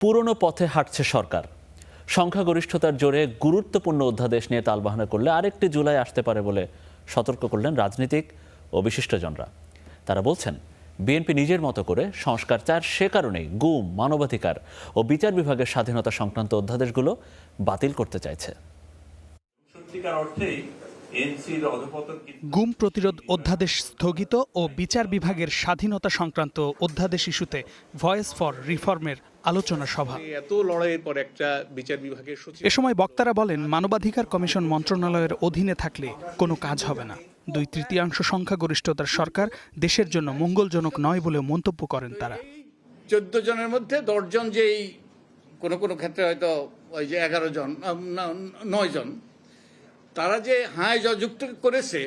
পুরনো পথে হাঁটছে সরকার। সংখ্যাগরিষ্ঠতার জোরে গুরুত্বপূর্ণ অধ্যাদেশ নিয়ে তালবাহানা করলে আরেকটি জুলাই আসতে পারে বলে সতর্ক করলেন রাজনীতিক ও বিশিষ্টজনরা। তারা বলছেন, বিএনপি নিজের মতো করে সংস্কার চায়, সে কারণেই গুম, মানবাধিকার ও বিচার বিভাগের স্বাধীনতা সংক্রান্ত অধ্যাদেশগুলো বাতিল করতে চাইছে। গুম প্রতিরোধ অধ্যাদেশ স্থগিত ও বিচার বিভাগের স্বাধীনতা সংক্রান্ত অধ্যাদেশ ইস্যুতে ভয়েস ফর রিফর্মের আলোচনা সভা। এত লড়াইয়ের পর একটা বিচার বিভাগের সচিব এ সময় বক্তারা বলেন, মানবাধিকার কমিশন মন্ত্রণালয়ের অধীনে থাকলে কোনো কাজ হবে না। 2/3 সংখ্যাগরিষ্ঠতার সরকার দেশের জন্য মঙ্গলজনক নয় বলে মন্তব্য করেন তারা। 14 জনের মধ্যে 10 জন যেই কোনো কোনো ক্ষেত্রে হয়তো ওই যে 11 জন 9 জন তারা যে হায় যুক্ত করেছে,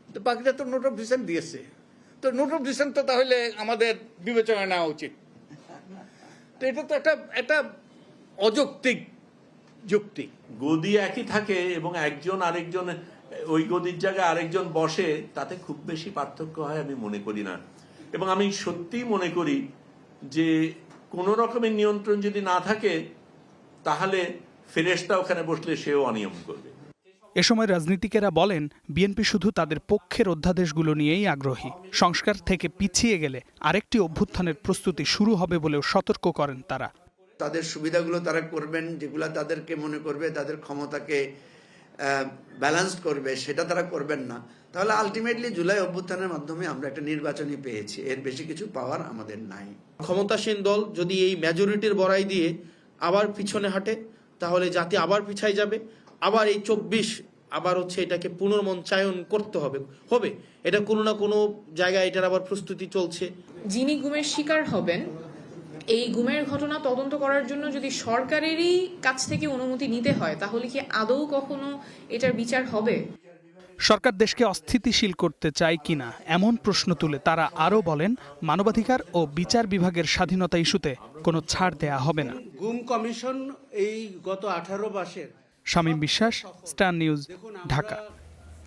তো বাকিটা তো নোট অফ ডিসেন্ট দিয়েছে। তো নোট অফ ডিসেন্ট তো তাহলে আমাদের বিবেচনায় নেওয়া উচিত। তো এটা তো একটা অযৌক্তিক যুক্তি। গদি একই থাকে এবং একজন আরেকজন ওই গদির জায়গায় আরেকজন বসে, তাতে খুব বেশি পার্থক্য হয় আমি মনে করি না। এবং আমি সত্যিই মনে করি যে কোনো রকমের নিয়ন্ত্রণ যদি না থাকে, তাহলে ফেরেশতা ওখানে বসলে সেও অনিয়ম করবে। এ সময় রাজনীতিকেরা বলেন, বিএনপি শুধু তাদের পক্ষের অধ্যাদেশগুলো নিয়েই আগ্রহী। সংস্কার থেকে পিছিয়ে গেলে আরেকটি অভ্যুত্থানের প্রস্তুতি শুরু হবে বলেও সতর্ক করেন তারা। তাদের সুবিধাগুলো তারা করবেন, যেগুলো তাদেরকে মনে করবে তাদের ক্ষমতাকে ব্যালেন্স করবে, সেটা তারা করবেন না। তাহলে আলটিমেটলি জুলাই অভ্যুত্থানের মাধ্যমে আমরা একটা নির্বাচনই পেয়েছি, এর বেশি কিছু পাওয়ার আমাদের নাই। ক্ষমতাসীন দল যদি এই মেজরিটির বড়াই দিয়ে আবার পিছনে হাঁটে, তাহলে জাতি আবার পিছায় যাবে। আবার এই 24 আবার এটাকে পুনর্মঞ্চায়ন করতে হবে। এটা কোনো না কোনো জায়গায় এটার আবার প্রস্তুতি চলছে। যিনি গুমের শিকার হবেন, এই গুমের ঘটনা তদন্ত করার জন্য যদি সরকারেরই কাছ থেকে অনুমতি নিতে হয়, তাহলে কি আদৌ কখনো এটার বিচার হবে? সরকার দেশকে অস্থিতিশীল করতে চায় কিনা এমন প্রশ্ন তুলে তারা আরও বলেন, মানবাধিকার ও বিচার বিভাগের স্বাধীনতা ইস্যুতে কোনো ছাড় দেয়া হবে না। গুম কমিশন এই গত 18 মাসের। শামীম বিশ্বাস, স্টার নিউজ, ঢাকা।